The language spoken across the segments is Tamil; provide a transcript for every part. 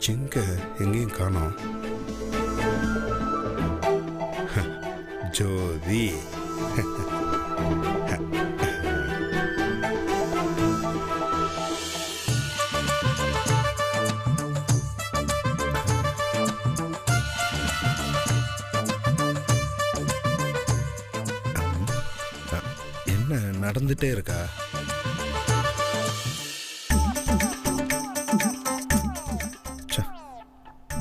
சிங்க எங்கேயும் காணோம். ஜோதி என்ன நடந்துட்டே இருக்கா?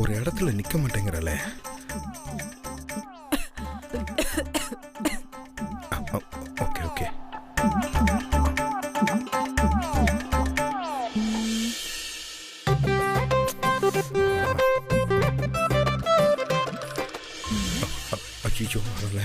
ஒரு இடத்துல நிக்க மாட்டேங்கிறல. Okay okay. ஐயோ வரல.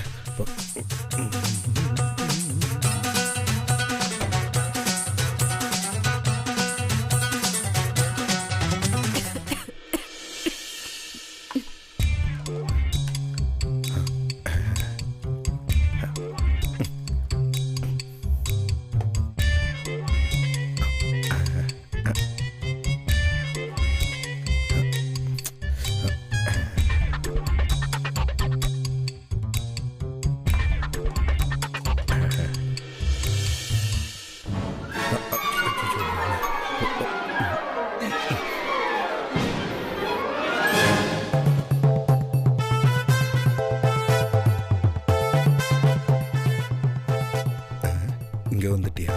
இங்க வந்துட்டியா?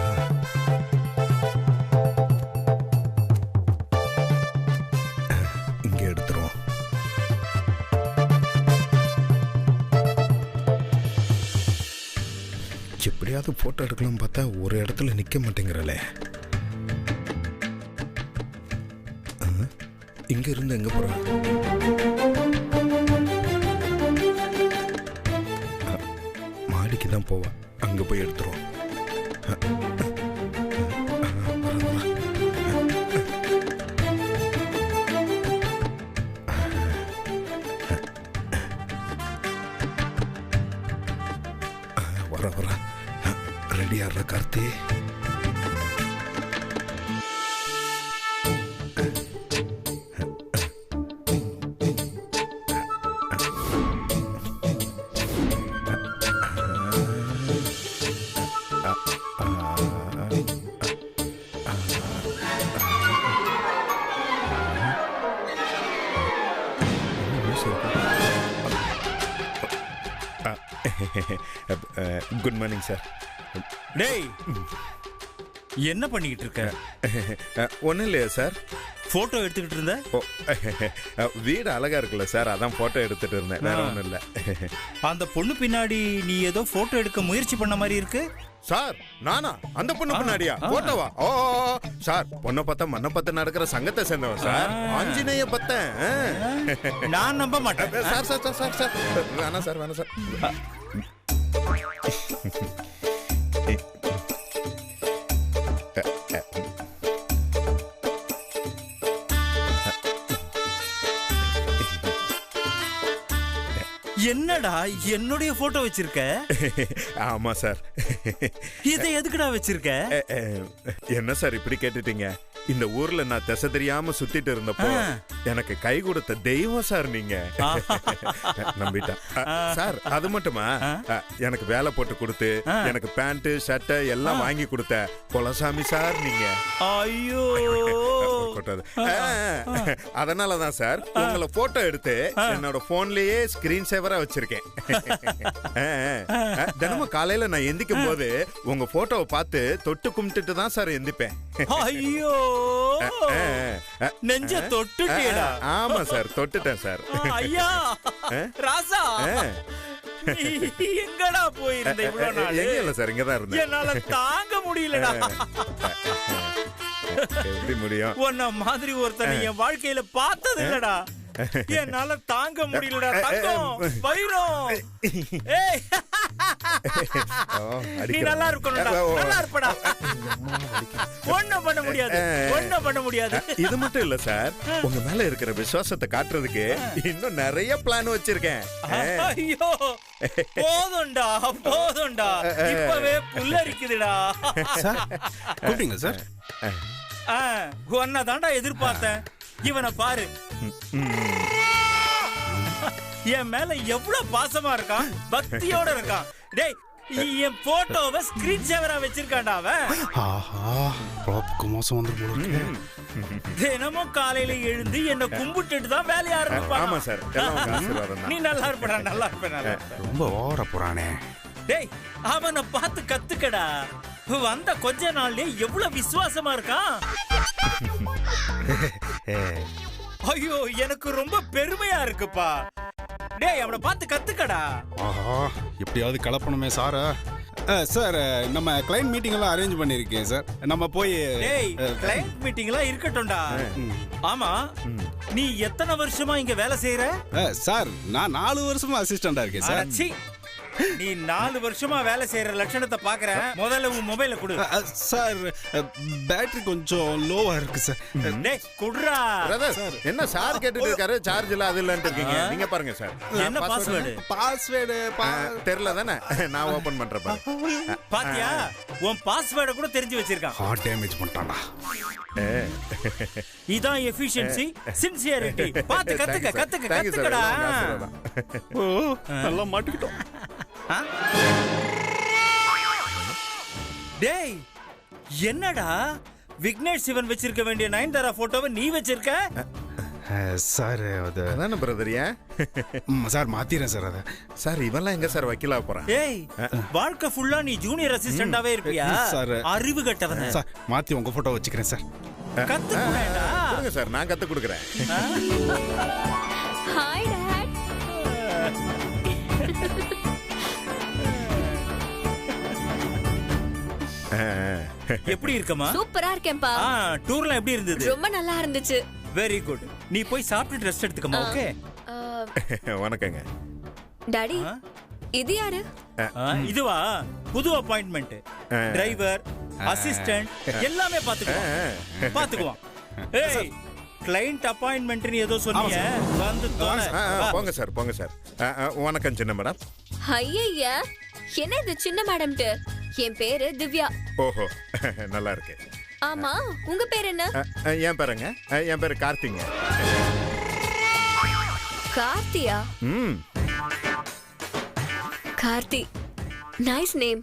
இங்க எடுத்துருவோம். எப்படியாவது போட்டோ எடுக்கலாம் பார்த்தா ஒரு இடத்துல நிக்க மாட்டேங்கிறல. இங்க இருந்து எங்க போற? மாடிக்கு தான் போவா. அங்க போய் எடுத்துருவோம். வர வர ரெடி ஆடுற கார்த்தி. Good morning sir. டேய், என்ன பண்ணிக்கிட்டு இருக்க? ஒன்றும் இல்லையா சார். போட்டோ எடுத்துக்கிட்டு இருந்த? வீடு அழகா இருக்குல்ல சார், அதான் போட்டோ எடுத்துட்டு இருந்தேன். வேற ஒன்றும் இல்லை. அந்த பொண்ணு பின்னாடி நீ ஏதோ போட்டோ எடுக்க முயற்சி பண்ண மாதிரி இருக்கு சார். நானா? அந்த பொண்ணு பின்னாடியா போட்டோவா? ஓ சார், பொண்ணை பார்த்தா மண்ணை பத்த நடக்கிற சங்கத்தை சேர்ந்தவன் சார். ஆஞ்சநேய பத்தேன். நான் நம்ப மாட்டேன் சார். சார் சார் சார் வேணாம் சார், வேணாம் சார். என்னடா என்னுடைய போட்டோ வச்சிருக்க? ஆமா சார். இதை எதுக்குடா வச்சிருக்க? என்ன சார் இப்படி கேட்டுட்டீங்க? இந்த ஊர்ல நான் திசை தெரியாம சுத்திட்டு இருந்தப்போ எனக்கு கை கொடுத்த தெய்வம் சார் நீங்க. நம்பிட்டேன் சார். அது மட்டுமா, எனக்கு வேலை போட்டு கொடுத்து எனக்கு பேண்ட் ஷர்ட் எல்லாம் வாங்கி கொடுத்த குலசாமி சார் நீங்க. ஐயோ, அதனாலதான் சார் உங்களை போட்டோ எடுத்து என்னோட போன்லயே ஸ்கிரீன் சேவரா வச்சிருக்கேன். தினமும் காலையில நான் எந்திக்கும் போது உங்க போட்டோவை பார்த்து தொட்டு கும்பிட்டுட்டு தான் சார் எந்திப்பேன். ஐயோ, நெஞ்ச தொட்டுட்டேடா. ஆமா சார், தொட்டுட்டேன் சார். ஐயா ராசா, எங்கடா போயிருந்த இவ்வளவு நாள்? எங்க இல்ல சார், இங்கதான் இருந்தேன். என்னால தாங்க முடியலடா. எப்படி முடியும்? உன்ன மாதிரி ஒருத்தனை என் வாழ்க்கையில பார்த்தது இல்லடா. என்னால தாங்க முடியலடா. தங்கம், வைரம், ஏய் நீ நல்லா இருக்கணும்டா, நல்லா இருப்படா. ஒண்ணும் பண்ண முடியாது, ஒண்ணும் பண்ண முடியாது. இது மட்டும் இல்ல சார், உங்க மேல இருக்கிற விசுவாசத்தை காட்டுறதுக்கு இன்னும் நிறைய பிளான் வச்சிருக்கேன். ஐயோ போதும்டா, போதும்டா, இப்பவே புல்லரிக்குதுடா. சார் கூப்பிட்டீங்க சார்? உன்னை தாண்டா எதிர்பார்த்தேன். இவனை பாரு, என் மேல எவ்வளவு பாசமா இருக்கான், பக்தியோட இருக்கான். டேய், என் போட்டோவை ஸ்கிரீன் சேவரா வச்சிருக்கான்டா அவன். மோசம் வந்து தினமும் காலையில எழுந்து என்ன கும்பிட்டுட்டு தான் வேலைய ஆரம்பிப்பான். ஆமா சார், நீ நல்லா இருப்படா, நல்லா இருப்ப. ரொம்ப ஓவரா போறானே. டேய், அவனை பார்த்து கத்துக்கடா. வந்த கொஞ்ச நாள்லயே எவ்வளவு விசுவாசமா இருக்கான். ஐயோ, எனக்கு ரொம்ப பெருமையா இருக்குப்பா. டேய், அவனை பார்த்து கத்துக்கடா. ஆஹா, எப்படியாவது கலப்பணுமே சார். சார், நம்ம கிளைண்ட் மீட்டிங் எல்லாம் அரேஞ்ச் பண்ணிருக்கேன் சார். நம்ம போய். டேய், கிளைண்ட் மீட்டிங் எல்லாம் இருக்கட்டும்டா. ஆமா, நீ எத்தனை வருஷமா இங்க வேலை செய்யற? சார், நான் 4 வருஷமா அசிஸ்டண்டா இருக்கேன் சார். நீ 4 வருஷமா வேலை செய்யற லட்சணத்தை பாக்குறேன். முதல்ல உன் மொபைல கொடு. சார், பேட்டரி கொஞ்சம் லோவா இருக்கு சார். டேய், குடுறா. என்ன சார் கேட்டுட்டு இருக்காரு, சார்ஜ் இல்ல அது இல்லன்னு இருக்கீங்க. நீங்க பாருங்க சார், என்ன பாஸ்வேர்டு? பாஸ்வேர்டு தெரியல தானே, நான் ஓபன் பண்றேன் பாரு. பாத்தியா, உன் பாஸ்வேர்டை கூட தெரிஞ்சு வச்சிருக்கான். ஹார்ட் டேமேஜ் பண்ணிட்டான்டா. இதான் எஃபிஷியன்சி, சின்சியரிட்டி. பாத்து கத்துக்க, கத்துக்க, கத்துக்கடா. ஓ, நல்லா மாட்டிக்கிட்டோம். டேய், என்னடா விக்னேஷ் சிவன் வச்சிருக்க வேண்டிய நயன்தாரா போட்டோவை நீ வச்சிருக்க? சார், அது அதானே பிரதர். ஏன் சார் மாத்திரேன் சார். அத சார், இவெல்லாம் எங்க சார் வக்கீலா போறான்? ஏய், வாழ்க்கை ஃபுல்லா நீ ஜூனியர் அசிஸ்டண்டாவே இருப்பியா? சார், அறிவு கட்டவன. சார், மாத்தி உங்க போட்டோ வச்சுக்கிறேன் சார். கத்துக்கடா. கொடுங்க சார், நான் கத்து கொடுக்குறேன். Hi dad. எப்படி இருக்கமா? சூப்பரா இருக்கேன்பா. டூர்லாம் எப்படி இருந்தது? ரொம்ப நல்லா இருந்துச்சு. Very good. நீ போய் சாப்பிட்டு ரெஸ்ட் எடுத்துக்கமா. ஓகே. வணக்கங்க டாடி. இது யாரு? இதுவா புது அப்பாயின்ட்மெண்ட். டிரைவர், அசிஸ்டன்ட் எல்லாமே பாத்துக்குவான். ஏய், கிளையண்ட் அப்பாயின்ட்மெண்ட் நீ ஏதோ சொன்னீங்க, வந்து போங்க சார், போங்க சார். வணக்கம் சின்ன மேடம். ஐயா, என்ன இது சின்ன மேடம்ட்டு? என் பேரு திவ்யா. ஓஹோ, நல்லா இருக்கு. ஆமா, உங்க பேர் என்ன? என் பேருங்க, என் பேரு கார்த்திங்க. கார்த்தியா? Karthi, nice name.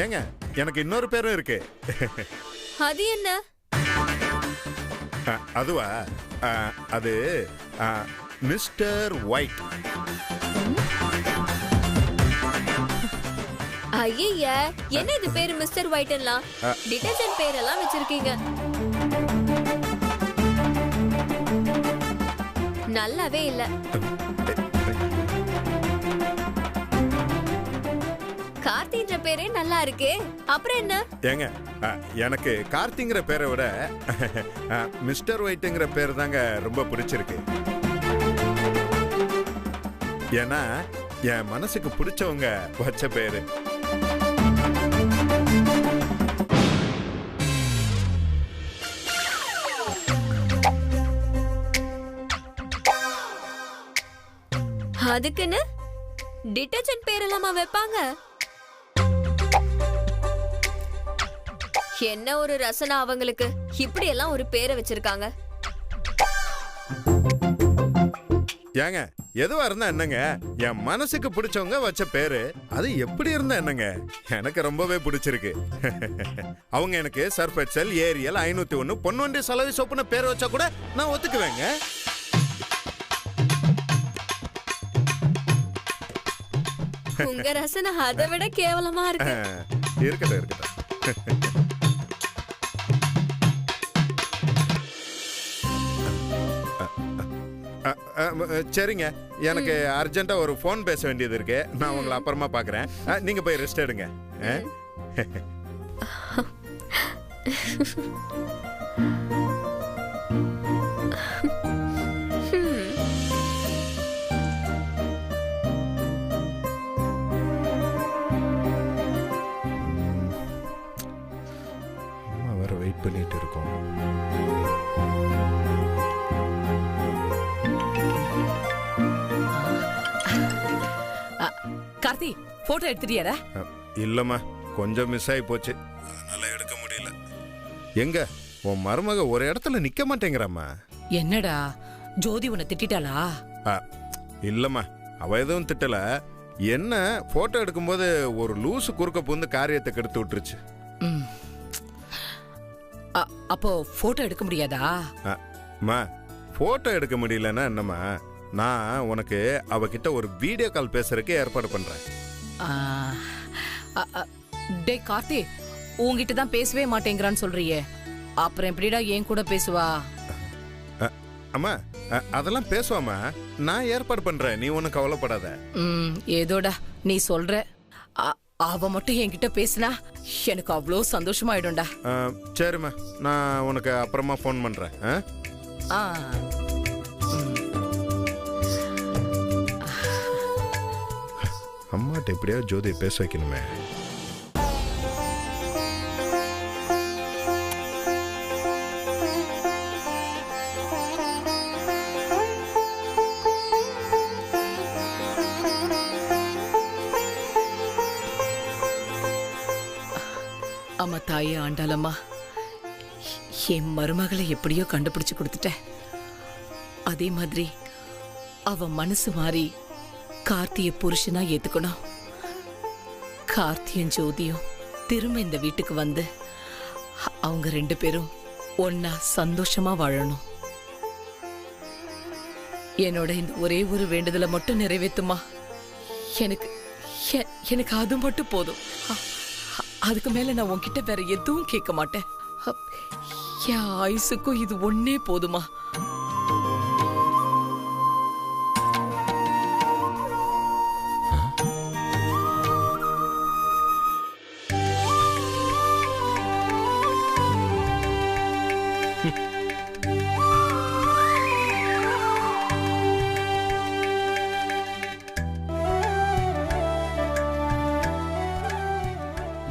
ஏங்க, எனக்கு இன்னொரு பேரும் இருக்கு. அது என்ன? அதுவா, அது மிஸ்டர் ஒயிட். ஐயா, என்ன இது பேரு மிஸ்டர் ஒயிட் எல்லாம்? டிடர்ஜென்ட் பேரெல்லாம் வச்சிருக்கீங்க. நல்லாவே இல்ல. கார்த்தின்ற பேரே நல்லா இருக்கே, அப்புறம் என்ன? ஏங்க, எனக்கு கார்த்திங்கிற பேரை விட மிஸ்டர் ஒயிட்ங்கிற பேர் தாங்க ரொம்ப பிடிச்சிருக்கு. ஏன்னா என் மனசுக்கு பிடிச்சவங்க வச்ச பேரு. அதுக்குன்னு டிடர்ஜென்ட் பேரெல்லாமா வைப்பாங்க? என்ன ஒரு ரசனா அவங்களுக்கு, இப்படி எல்லாம் ஒரு பேரை வச்சிருக்காங்க. ஏங்க, எதுவா இருந்தா என்னங்க, என் மனசுக்கு பிடிச்சவங்க வச்ச பேரு. அது எப்படி இருந்தா என்னங்க, எனக்கு ரொம்பவே பிடிச்சிருக்கு. அவங்க எனக்கு சர்ஃப் எக்ஸல், ஏரியல், 501, பொன்வண்டி சலவை சோப்புன்னு பேர் வச்சா கூட நான் ஒத்துக்குவேங்க. உங்க ரசனை அதை விட கேவலமா இருக்கு. இருக்கட்டும், இருக்கட்டும். சரிங்க, எனக்கு அர்ஜென்ட்டா ஒரு போன் பேச வேண்டியது இருக்கு. நான் உங்களை அப்புறமா பாக்குறேன். நீங்க போய் ரெஸ்ட் எடுங்க. பண்ணிட்டு இருக்கோம். கார்த்தி போட்டோ எடுத்துட்டியாடா? இல்லம்மா, கொஞ்சம் மிஸ் ஆகி போச்சு, அதனால எடுக்க முடியல. எங்க உன் மருமக ஒரு இடத்துல நிக்க மாட்டேங்கிறாம்மா. என்னடா ஜோதி உன்னை திட்டாளா? இல்லம்மா, அவ எதுவும் திட்டல. என்ன போட்டோ எடுக்கும்போது ஒரு லூசு குறுக்க புந்து காரியத்தை கெடுத்து விட்டுருச்சு. அப்போ போட்டோ எடுக்க முடியாதா? அம்மா, போட்டோ எடுக்க முடியலன்னா என்னம்மா, நான் உனக்கு அவகிட்ட ஒரு வீடியோ கால் பேசுறதுக்கு ஏற்பாடு பண்றேன். டே கார்த்தி, உன்கிட்ட தான் பேசவே மாட்டேங்கிறான்னு சொல்றியே, அப்புறம் எப்படிடா என் கூட பேசுவா? அம்மா, அதெல்லாம் பேசுவாமா, நான் ஏற்பாடு பண்றேன், நீ ஒன்னும் கவலைப்படாத. ஏதோடா நீ சொல்ற, அவ மட்டும் என்கிட்ட பேசினா எனக்கு அவ்வளோ சந்தோஷமாயிடும்டா. சரிம்மா, நான் உனக்கு அப்புறமா ஃபோன் பண்றேன். அம்மாட்ட எப்படியா ஜோதியை பேச வைக்கணுமே. அம்மா தாயே ஆண்டாளம்மா, என் மருமகளை எப்படியோ கண்டுபிடிச்சு கொடுத்துட்ட. அதே மாதிரி அவ மனசு மாறி கார்த்திய புருஷனா ஏத்துக்கணும். கார்த்தியும் ஜோதியும் திரும்ப இந்த வீட்டுக்கு வந்து அவங்க 2 பேரும் ஒன்னா சந்தோஷமா வாழணும். என்னோட இந்த ஒரே ஒரு வேண்டுதலை மட்டும் நிறைவேத்துமா. எனக்கு அது மட்டும் போதும். அதுக்கு மேல நான் உன்கிட்ட வேற எதுவும் கேட்க மாட்டேன். என் ஆயுசுக்கும் இது ஒன்னே போதுமா.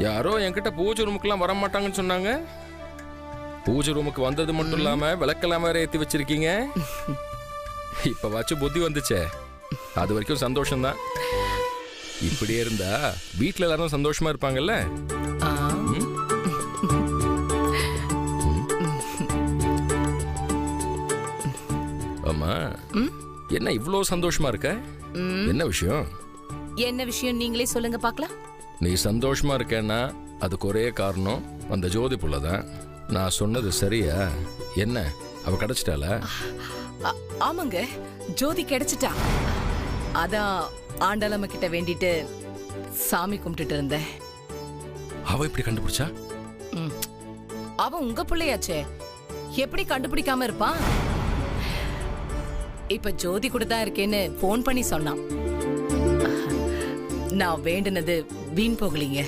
யாரோ என்கிட்ட பூஜை ரூமுக்குலாம் வர மாட்டாங்கன்னு சொன்னாங்க. பூஜை ரூமுக்கு வந்தது மட்டும் இல்லாம விளக்கெல்லாம் வேற ஏத்தி வச்சிருக்கீங்க. இப்ப வச்சு புத்தி வந்துச்சே, அது வரைக்கும் சந்தோஷம்தான். இப்படியே இருந்தா வீட்டுல எல்லாரும் சந்தோஷமா இருப்பாங்கல்ல. ஆமா, என்ன இவ்ளோ சந்தோஷமா இருக்க? என்ன விஷயம்? என்ன விஷயம் நீங்களே சொல்லுங்க பாக்கலாம். நீ சந்தோஷமா இருக்கேன்னா அதுக்கு ஒரே காரணம் அந்த ஜோதி புள்ளதான். நான் சொன்னது சரியா? என்ன, அவ கிடைச்சிட்டால? ஆமாங்க, ஜோதி கிடைச்சிட்டா. அதான் ஆண்டாளம்மா கிட்ட வேண்டிட்டு சாமி கும்பிட்டுட்டு இருந்தேன். அவ எப்படி கண்டுபிடிச்சா? அவ உங்க பிள்ளையாச்சே, எப்படி கண்டுபிடிக்காம இருப்பான்? இப்ப ஜோதி கூட தான் இருக்கேன்னு போன் பண்ணி சொன்னான். நான் வேண்டுனது வீண் போகலீங்க.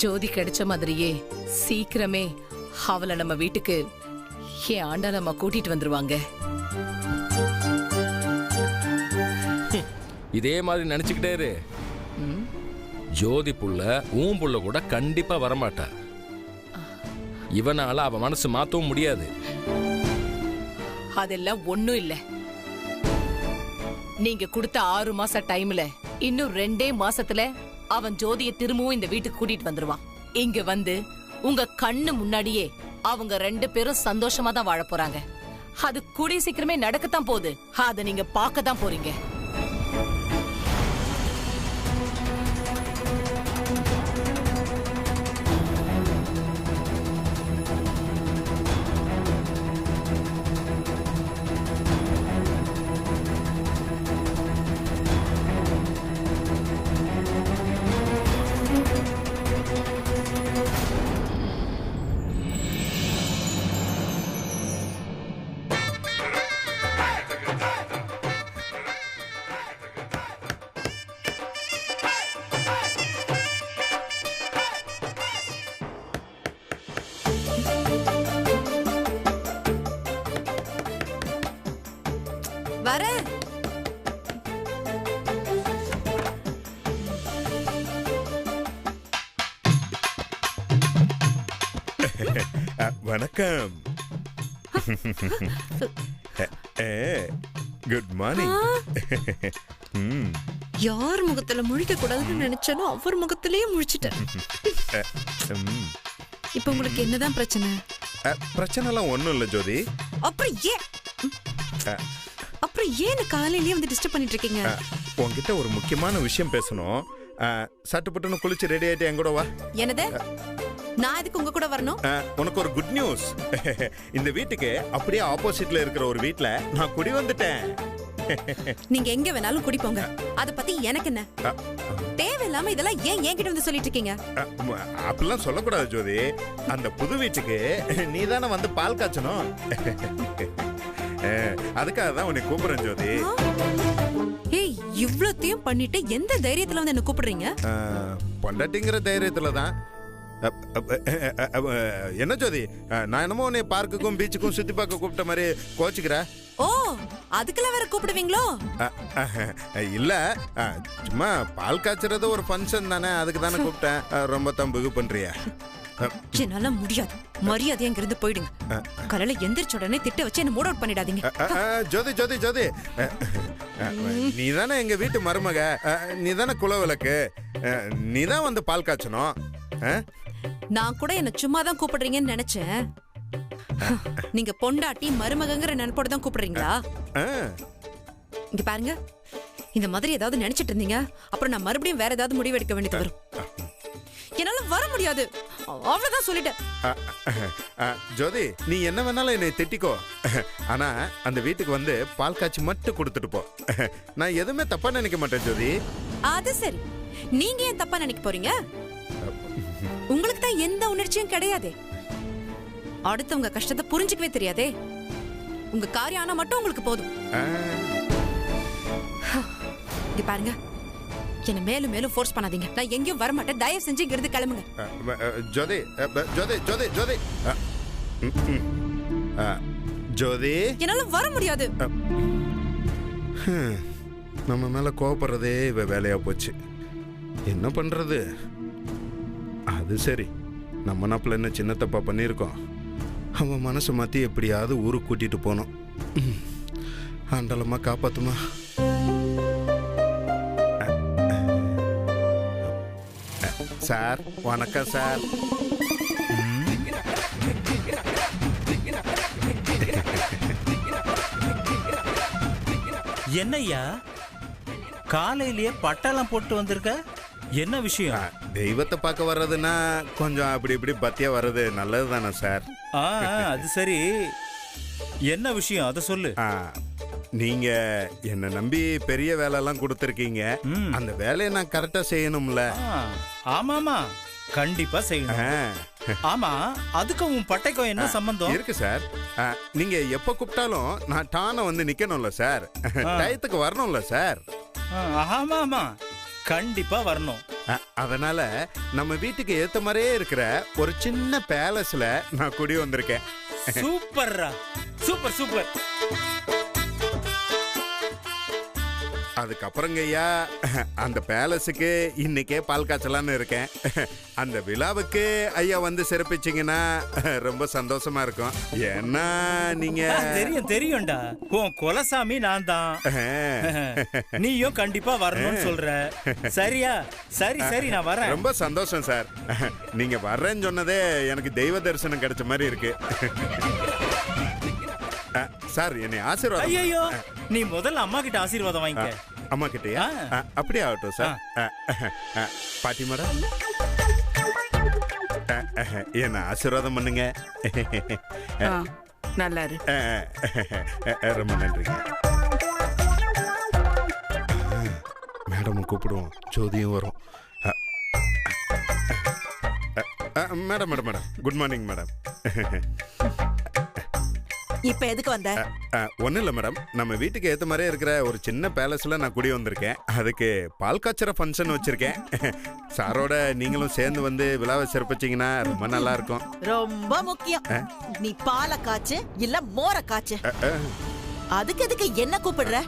ஜோதி கிடைச்ச மாதிரியே சீக்கிரமே அவளை நம்ம வீட்டுக்கு என் ஆண்டாளம்மா கூட்டிட்டு வந்துருவாங்க. இதே மாதிரி நினைச்சுக்கிட்டே இரு. ஜோதி புள்ள ஊன் புள்ள கூட கண்டிப்பா வரமாட்டா. இவனால அவ மனசு மாத்தவும் முடியாது. அதெல்லாம் ஒண்ணும் இல்ல. நீங்க கொடுத்த 6 மாச டைம்ல இன்னும் 2 மாசத்துல அவன் ஜோதியை திரும்பவும் இந்த வீட்டுக்கு கூட்டிட்டு வந்துருவான். இங்க வந்து உங்க கண்ணு முன்னாடியே அவங்க 2 பேரும் சந்தோஷமா தான் வாழ போறாங்க. அது கூடிய சீக்கிரமே நடக்கத்தான் போகுது. அதை நீங்க பார்க்க தான் போறீங்க. வணக்கம். Good morning. யார் முகத்துல முழிக்க கூடாதுன்னு நினைச்சானோ அவர் முகத்திலேயே முழிச்சிட்டேன். இப்ப உங்களுக்கு என்னதான் பிரச்சனை? பிரச்சனை எல்லாம் ஒண்ணும் இல்ல ஜோதி. அப்புறம் ஏன் காலையிலேயே வந்து டிஸ்டர்ப் பண்ணிட்டு இருக்கீங்க? உன்கிட்ட ஒரு முக்கியமான விஷயம் பேசணும். சட்டு புட்டுன்னு குளிச்சு ரெடி ஆயிட்டு என் கூட வா. என்னது? நான் எதுக்கு உங்க கூட வரணும்? உனக்கு ஒரு குட் நியூஸ். இந்த வீட்டுக்கு அப்படியே ஆப்போசிட்ல இருக்கிற ஒரு வீட்ல நான் குடி வந்துட்டேன். நீங்க எங்க வேணாலும் குடிப்போங்க, அத பத்தி எனக்கு என்ன? தேவையில்லாம இதெல்லாம் ஏன் என்கிட்ட வந்து சொல்லிட்டு இருக்கீங்க? அப்படிலாம் சொல்லக்கூடாது ஜோதி. அந்த புது வீட்டுக்கு நீ தானே வந்து பால் காய்ச்சணும். அதுக்காக தான் உன்னை கூப்பிடுறேன் ஜோதி. ஏய், இவ்வளத்தையும் பண்ணிட்டு எந்த தைரியத்துல வந்து என்ன கூப்பிடுறீங்க? பொண்டாட்டிங்கிற தைரியத்துல தான். என்ன ஜோதி, நான் என்னமோ உன்னை பார்க்குக்கும் பீச்சுக்கும் சுத்தி பார்க்க கூப்பிட்ட மாதிரி கோச்சுக்கிற? ஓ, அதுக்கெல்லாம் வேற கூப்பிடுவீங்களோ? இல்ல, சும்மா பால் காய்ச்சறது ஒரு ஃபங்க்ஷன் தானே, அதுக்கு தானே கூப்பிட்டேன். ரொம்ப தம்புகு பண்றியா? என்னால முடியாது. மரியாதையா இங்கிருந்து போயிடுங்க. காலையில எந்திரிச்ச உடனே திட்ட வச்சு என்ன மூட் அவுட் பண்ணிடாதீங்க. ஜோதி ஜோதி ஜோதி, நீ தானே எங்க வீட்டு மருமக, நீ தானே குலவிளக்கு, நீ தான் வந்து பால் காய்ச்சணும். நான் கூட என்ன சும்மா தான் கூப்பிடுறீங்கன்னு நினைச்சேன். நீங்க பொண்டாட்டி மருமகங்கிற நினைப்போட தான் கூப்பிடுறீங்களா? இங்க பாருங்க, இந்த மாதிரி ஏதாவது நினைச்சிட்டு இருந்தீங்க அப்புறம் நான் மறுபடியும் வேற ஏதாவது முடிவு எடுக்க வேண்டியது வரும். என்னால வர முடியாது, அவ்வளவுதான் சொல்லிட்டேன். ஜோதி, நீ என்ன வேணாலும் என்னை திட்டிக்கோ, ஆனா அந்த வீட்டுக்கு வந்து பால் காய்ச்சி மட்டும் கொடுத்துட்டு போ. நான் எதுவுமே தப்பா நினைக்க மாட்டேன் ஜோதி. அது சரி, நீங்க ஏன் தப்பா நினைக்க போறீங்க? உங்களுக்கு தான் எந்த உணர்ச்சியும் கிடையாதே, அடுத்தவங்க கஷ்டத்தை புரிஞ்சுக்கவே தெரியாதே. உங்க காரியம் ஆனா மட்டும் உங்களுக்கு போதும். இங்க பாருங்க, என்ன மேலும் மேலும் ஃபோர்ஸ் பண்ணாதீங்க. நான் எங்கேயும் வர மாட்டேன். தயவு செஞ்சு இங்க இருந்து கிளம்புங்க. ஜோதி ஜோதி ஜோதி ஜோதி ஜோதி, என்னால வர முடியாது. நம்ம மேல கோவப்படுறதே இவ வேலையா போச்சு. என்ன பண்றது? அது சரி, நம்ம நாப்பில் என்ன சின்ன தப்பா பண்ணியிருக்கோம். அவன் மனசை மாற்றி எப்படியாவது ஊருக்கு கூட்டிட்டு போனோம். ஆண்டலமா காப்பாத்துமா. சார் வணக்கம் சார். என்னய்யா காலையிலேயே பட்டாளம் போட்டு வந்திருக்க? என்ன விஷயம்? தெய்வத்தை பார்க்க வர்றதுன்னா கொஞ்சம் அப்படி இப்படி பத்தியா வர்றது நல்லது தானே சார்? அது சரி, என்ன விஷயம் அதை சொல்லு. நீங்க என்ன நம்பி பெரிய வேலை எல்லாம் கொடுத்துருக்கீங்க. அந்த வேலையை நான் கரெக்டா செய்யணும்ல? ஆமாமா, கண்டிப்பா செய்யணும். ஆமா, அதுக்கு உன் பட்டைக்கும் என்ன சம்பந்தம் இருக்கு சார்? நீங்க எப்ப கூப்பிட்டாலும் நான் டான வந்து நிக்கணும்ல சார்? டயத்துக்கு வரணும்ல சார்? ஆமா ஆமா, கண்டிப்பா வரணும். அதனால நம்ம வீட்டுக்கு ஏத்த மாதிரியே இருக்கிற ஒரு சின்ன பேலஸ்ல நான் குடி வந்திருக்கேன். சூப்பர்ரா, சூப்பர் சூப்பர். அதுக்கப்புறங்க ஐயா, அந்த பேலஸுக்கு இன்னைக்கே பால் காய்ச்சலான்னு இருக்கேன். அந்த விழாவுக்கு ஐயா வந்து சிறப்பிச்சிங்கன்னா ரொம்ப சந்தோஷமா இருக்கும். ஏன்னா நீங்க தெரியும் தெரியும்டா, உன் குலசாமி நான் தான். நீயும் கண்டிப்பா வரணும்னு சொல்ற. சரியா? சரி சரி, நான் வரேன். ரொம்ப சந்தோஷம் சார். நீங்க வர்றேன்னு சொன்னதே எனக்கு தெய்வ தரிசனம் கிடைச்ச மாதிரி இருக்கு. சார் என்னை ஆசீர்வாதம். ஐயோ, நீ முதல்ல அம்மா கிட்ட ஆசீர்வாதம் வாங்கிக்க. அம்மா கிட்டயா? அப்படியே ஆகட்டும் சார். பாட்டி மேடம், என்ன ஆசீர்வாதம் பண்ணுங்க. நல்லா இரு. ரொம்ப நன்றிங்க மேடம். கூப்பிடுவோம், ஜோதியும் வரும். Madam madam madam, good morning madam. இப்ப எதுக்கு வந்த? ஒன்னும் இல்ல மேடம், நம்ம வீட்டுக்கு ஏத்த மாதிரியே இருக்கிற ஒரு சின்ன பேலஸ்ல நான் குடி வந்திருக்கேன். அதுக்கு பால் காய்ச்சற ஃபங்க்ஷன் வச்சிருக்கேன். சாரோட நீங்களும் சேர்ந்து வந்து விழாவை சிறப்பிச்சீங்கன்னா ரொம்ப நல்லா இருக்கும். ரொம்ப முக்கியம். நீ பாலை காய்ச்சு இல்ல மோர காய்ச்சு. அதுக்கு எதுக்கு என்ன கூப்பிடுற?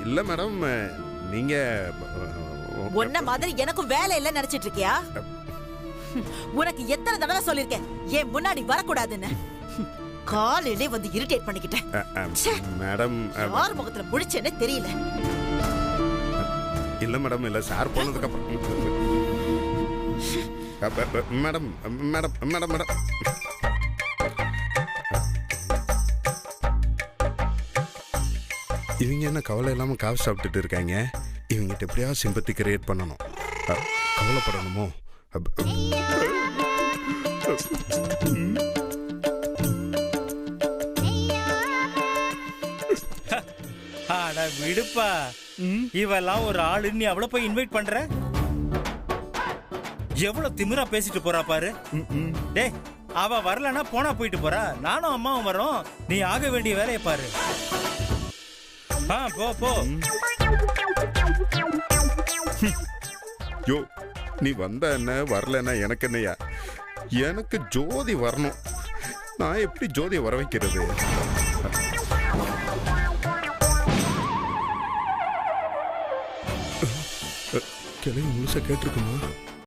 இல்ல மேடம், நீங்க ஒன்ன மாதிரி எனக்கும் வேலை இல்ல நினைச்சிட்டு இருக்கியா? உனக்கு எத்தனை தடவை சொல்லிருக்கேன் ஏன் முன்னாடி வரக்கூடாதுன்னு. காலையிலே வந்து இரிட்டேட் பண்ணிக்கிட்டேன். மேடம் யார் முகத்துல முழிச்சேன்னு தெரியல. இல்ல மேடம், இல்ல சார் போனதுக்கு அப்புறம். மேடம் மேடம் மேடம் மேடம் இவங்க என்ன கவலை இல்லாம காஃபி சாப்பிட்டுட்டு இருக்காங்க. இவங்கிட்ட எப்படியாவது சிம்பத்தி கிரியேட் பண்ணணும். கவலைப்படணுமோ? அட விடுப்பா, இவெல்லாம் ஒரு ஆளுன்னு அவளை போய் இன்வைட் பண்ற? எவ்வளவு திமிரா பேசிட்டு போறா பாரு. டேய், அவ வரலன்னா போனா போயிட்டு போறா. நானும் அம்மாவும் வரோம், நீ ஆக வேண்டிய வேலையை பாரு. போ போ. யோ, நீ வந்த என்ன வரலன்னா எனக்கு என்னையா? எனக்கு ஜோதி வரணும். நான் எப்படி ஜோதியை வர வைக்கிறது? கிளம்பி முழுசா கேட்டிருக்குமா?